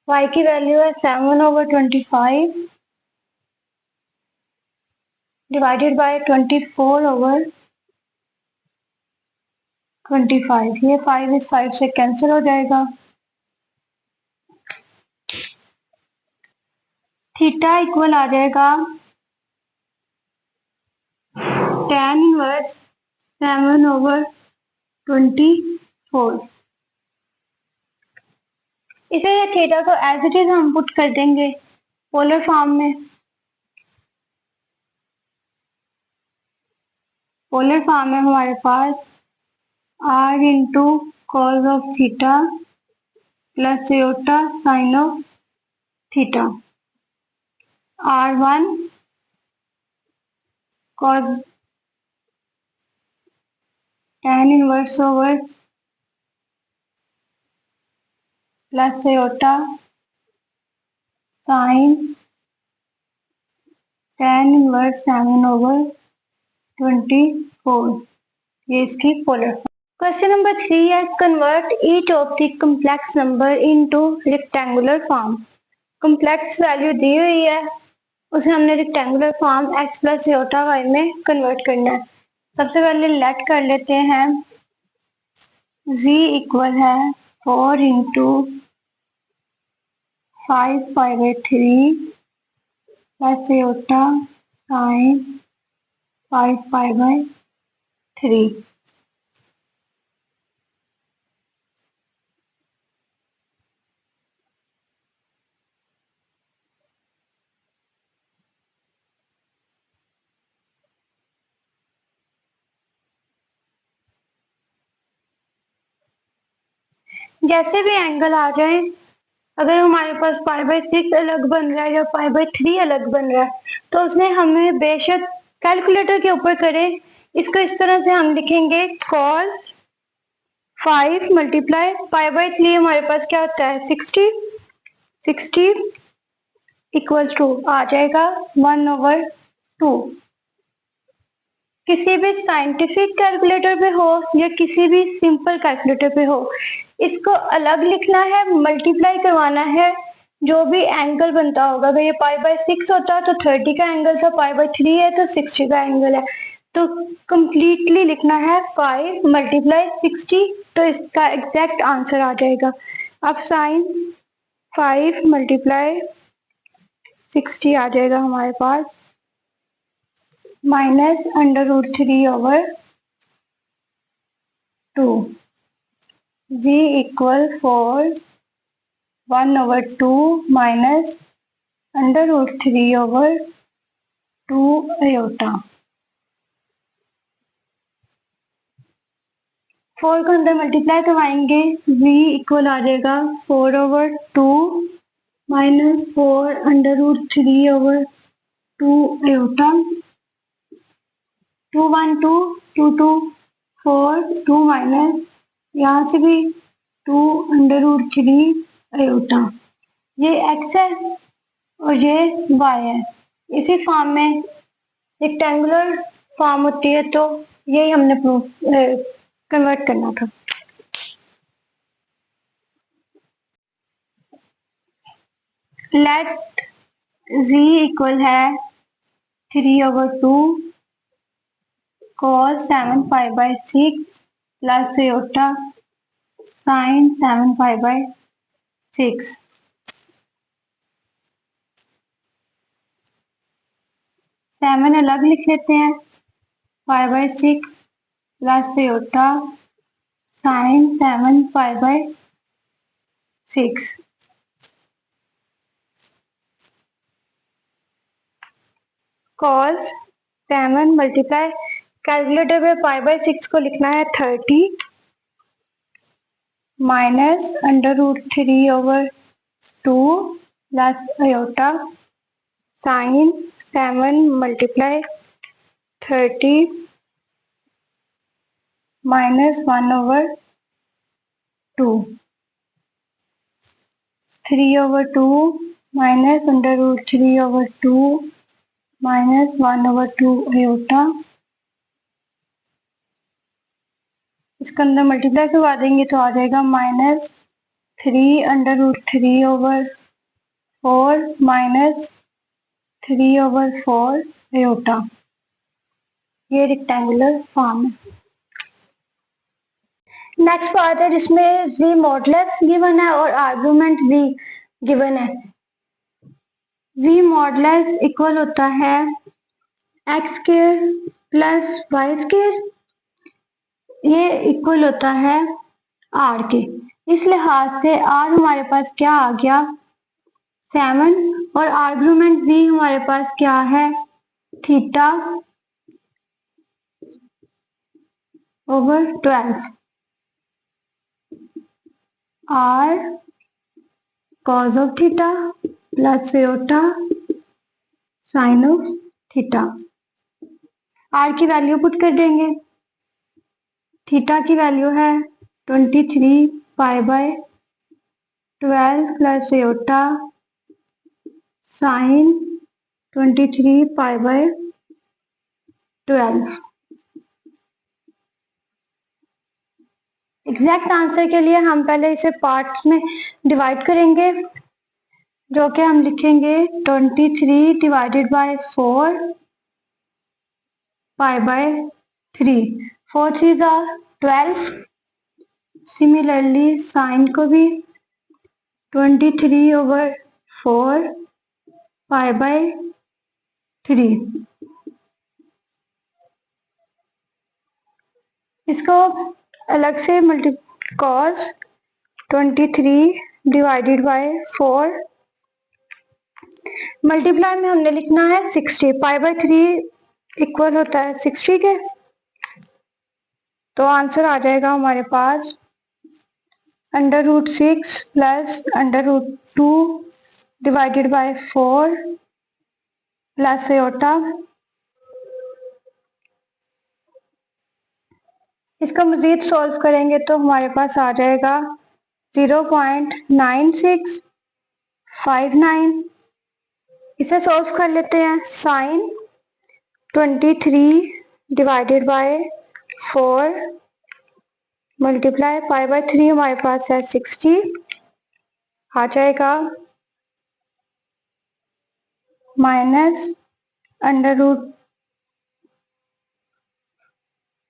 y की वैल्यू है 7 ओवर 25 डिवाइडेड बाय 24 ओवर 25, ये 5 इस 5 से कैंसिल हो जाएगा, थीटा इक्वल आ जाएगा tan इनवर्स 7 ओवर 24, इसे ये थीटा को एज इट इज हम पुट कर देंगे पोलर फॉर्म में, पोलर फॉर्म में हमारे पास r into cos of theta plus iota sine of theta, r1 cos tan inverse over plus iota sine tan inverse 7 over 24, ये इसकी पोलर। क्वेश्चन नंबर 3 है, convert each of the complex number into rectangular form, complex value दी हुई है, उसे हमने rectangular form x plus aorta y में convert करना है। सबसे पहले लेट कर लेते हैं, z इक्वल है 4 इंटू 5/3 प्लस एयोटा साइन 5/3, जैसे भी एंगल आ जाए, अगर हमारे पास 5/6 अलग बन रहा है या 5/3 अलग बन रहा है तो उसने हमें बेशक कैलकुलेटर के ऊपर करें, इसको इस तरह से हम लिखेंगे cos 5 मल्टीप्लाई π/3, हमारे पास क्या होता है 60 इक्वल्स टू आ जाएगा 1 ओवर 2। किसी भी साइंटिफिक कैलकुलेटर पे हो या किसी भी सिंपल कैलकुलेटर पे हो, इसको अलग लिखना है, मल्टीप्लाई करवाना है। जो भी एंगल बनता होगा, अगर ये π/6 होता तो 30 का एंगल था, π/3 है तो 60 का एंगल है, तो कंप्लीटली लिखना है 5 × 60, तो इसका एग्जैक्ट आंसर आ जाएगा। अब साइन 5 × 60 आ जाएगा हमारे पास, -√3/2। g equal 1/2 -√3/2 iota. 4 को अंदर मल्टीप्लाई करवाएंगे, v इक्वल आ जाएगा 4/2 -4/√3/2 आयोटा। 2 1 2 2 2 4 2 माइनस, यहाँ से भी 2/√3 आयोटा। ये x है और ये y है। इसी फॉर्म में रेक्टेंगुलर फॉर्म होती है, तो यही हमने प्रूफ कन्वर्ट करना था। लेट z इक्वल है 3/2 cos 7 π/6 प्लस आयोटा sin 7 π/6। 7 अलग लिख लेते हैं, π/6 plus iota sin 7 π/6। cos 7 multiply, calculator पे π/6 को लिखना है 30 -√3/2 plus iota sine 7 multiply 30 -1/2, 3/2 -√3/2 -1/2 iota. इसके अंदर मल्टीप्लाई करवा देंगे तो आ जाएगा -3/√3/4 -3/4 आयोटा। ये रेक्टेंगुलर फॉर्म है। नेक्स्ट पार्ट है जिसमें z मॉडुलस गिवन है और आर्गुमेंट z गिवन है। z मॉडुलस इक्वल होता है x² प्लस y², ये इक्वल होता है r के। इस लिहाज से r हमारे पास क्या आ गया 7, और आर्गुमेंट z हमारे पास क्या है θ/12 r cos of theta plus iota sine of theta. r की वैल्यू पुट कर देंगे, थीटा की वैल्यू है 23 π/12 plus iota sine 23 π/12। Exact answer के लिए हम पहले इसे पार्ट्स में डिवाइड करेंगे, जो कि हम लिखेंगे 23 डिवाइडेड बाय 4 π/3, 4 3 12। सिमिलरली साइन को भी 23/4 π/3। इसको अलग से cos 23 डिवाइडेड बाय 4 मल्टीप्लाई में हमने लिखना है 60, π/3 इक्वल होता है 60 के, तो आंसर आ जाएगा हमारे पास √6 plus √2 divided by 4 plus iota. इसका मजीद सॉल्व करेंगे तो हमारे पास आ जाएगा 0.9659। इसे सॉल्व कर लेते हैं। Sine 23 divided by 4 multiply pi by 3 हमारे पास है 60 आ जाएगा माइनस अंडर रूट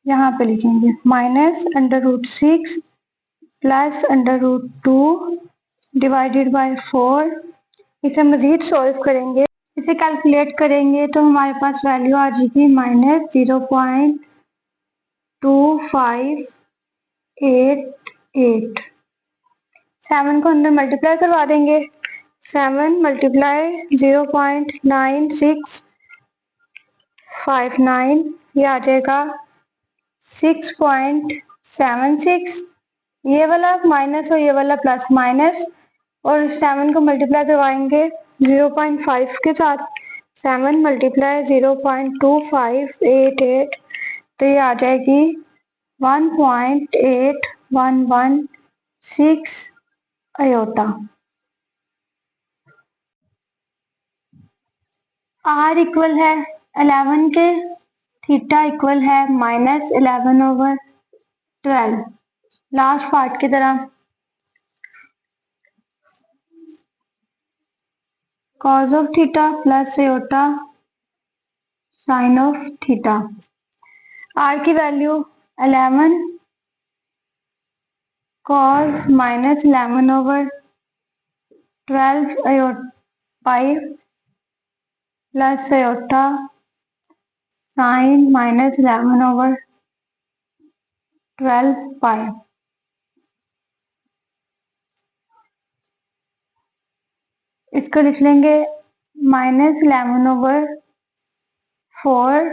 यहाँ पे लिखेंगे minus under root 6 plus under root 2 divided by 4। इसे मजीद सॉल्व करेंगे, इसे कैलकुलेट करेंगे तो हमारे पास वैल्यू आ जाएगी माइनस 0.2588। 7 को अंदर मल्टीप्लाई करवा देंगे, 7 मल्टीप्लाई 0.9659 ये आ जाएगा 6.76। ये वाला माइनस और ये वाला प्लस माइनस और 7 को मल्टीप्लाई करवाएंगे 0.5 के साथ, 7 मल्टीप्लाई 0.2588 तो ये आ जाएगी 1.8116 आयोटा। आर इक्वल है 11 के, थीटा इक्वल है -11/12। लास्ट पार्ट की तरह cos of theta plus iota sine of theta. Are की value 11 cos -11/12 pi plus iota sine -11/12 pi. इसको लिख लेंगे -11/4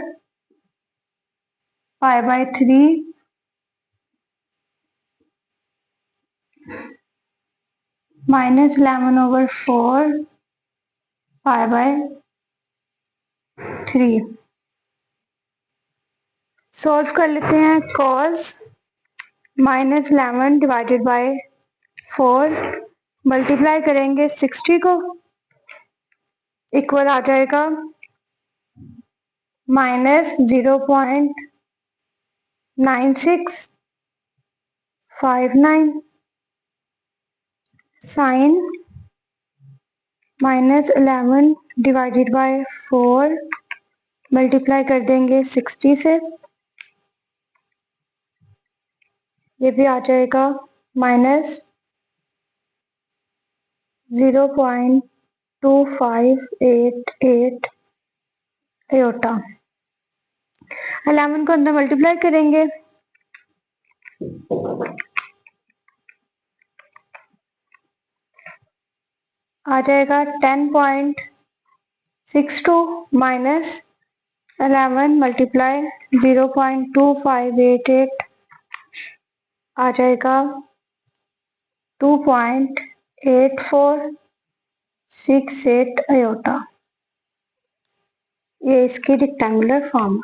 pi by 3 -11/4 pi by 3। Solve कर लेते हैं। cos -11 डिवाइडेड बाय 4 मल्टीप्लाई करेंगे 60 को, इक्वल आ जाएगा -0.9659 साइन -11 डिवाइडेड बाय 4 मल्टीप्लाई कर देंगे 60 से, ये भी आ जाएगा -0.2588 आयोटा। 11 को अंदर मल्टीप्लाई करेंगे, आ जाएगा 10.62 माइनस 11 मल्टीप्लाई 0.2588 आ जाएगा 2.8468 आयोटा। ये इसकी रेक्टेंगुलर फॉर्म।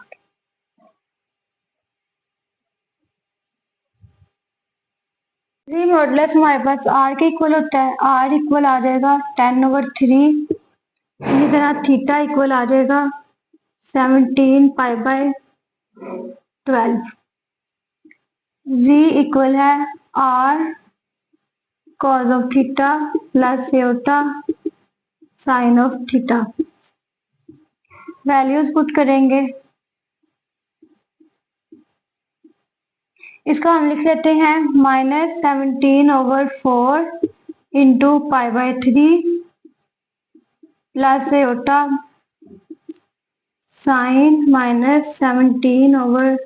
जी मॉडुलस हमारे पास आर के इक्वल होता है, आर इक्वल आ जाएगा 10/3। इसी तरह थीटा इक्वल आ जाएगा 17 पाई बाय 12। जी इक्वल है r cos of theta plus iota sine of theta. Values put करेंगे, इसको हम लिख लेते हैं -17/4 into pi by 3 plus iota sine -17/4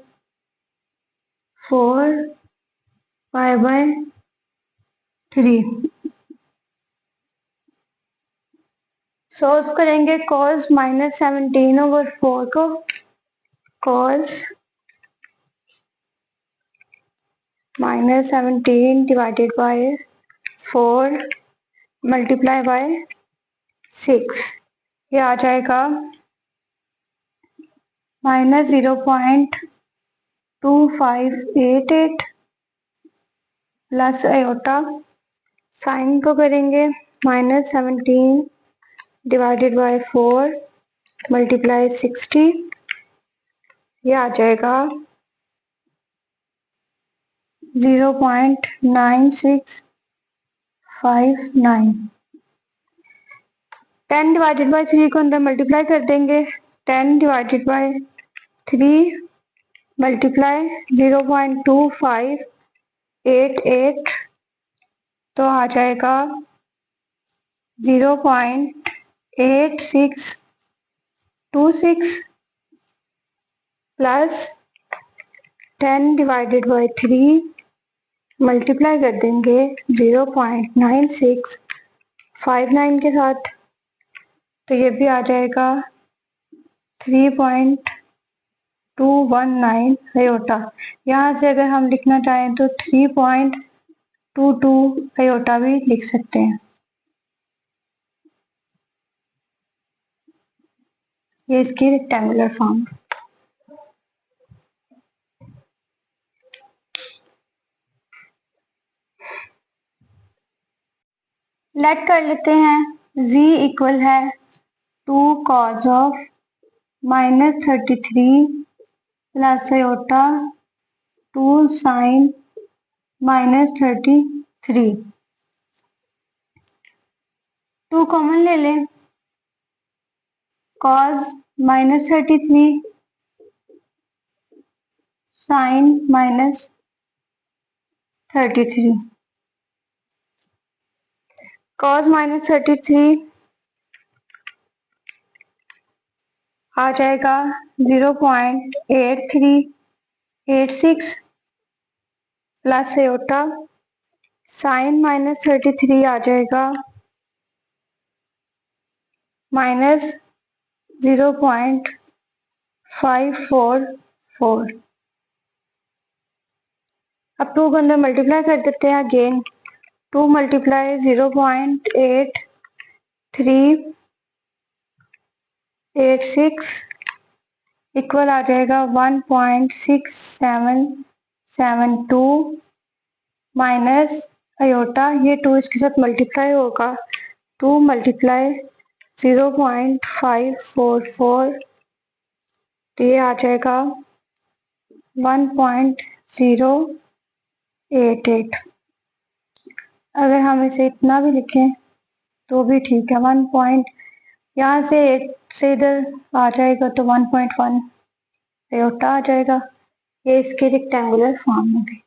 pi by 3। Solve करेंगे cos -17/4 को, cos -17 divided by 4 multiply by 6, ये आ जाएगा -0.2588 प्लस आयोटा। साइन को करेंगे -17 डिवाइडेड बाय 4 मल्टीप्लाई 60, ये आ जाएगा 0.9659। 10 डिवाइडेड बाई 3 को अंदर मल्टीप्लाई कर देंगे। 10 डिवाइडेड बाई 3 मल्टीप्लाई 0.2588, तो आ जाएगा 0.8626 प्लस 10 डिवाइडेड बाई 3 मल्टीप्लाई कर देंगे 0.9659 के साथ, तो ये भी आ जाएगा 3.219 आयोटा। यहाँ से अगर हम लिखना चाहें तो 3.22 आयोटा भी लिख सकते हैं। ये इसकी रेक्टेंगुलर फॉर्म। लेट कर लेते हैं z इक्वल है 2 cos of -33 plus iota 2 sine -33। 2 common ले लें, cos -33 साइन -33। cos -33 आ जाएगा 0.8386 प्लस आयोटा साइन -33 आ जाएगा -0.544। अब 2 को अंदर मल्टीप्लाई कर देते हैं अगेन। 2 मल्टीप्लाई 0.8386 इक्वल आ जाएगा 1.6772 माइनस आयोटा, ये 2 इसके साथ मल्टीप्लाई होगा, 2 मल्टीप्लाई 0.544, तो ये आ जाएगा 1.088। अगर हम इसे इतना भी लिखें तो भी ठीक है। 1 पॉइंट यहाँ से 8 से इधर आ जाएगा तो 1.1 आयोटा आ जाएगा। ये इसके रेक्टेंगुलर फॉर्म में भी।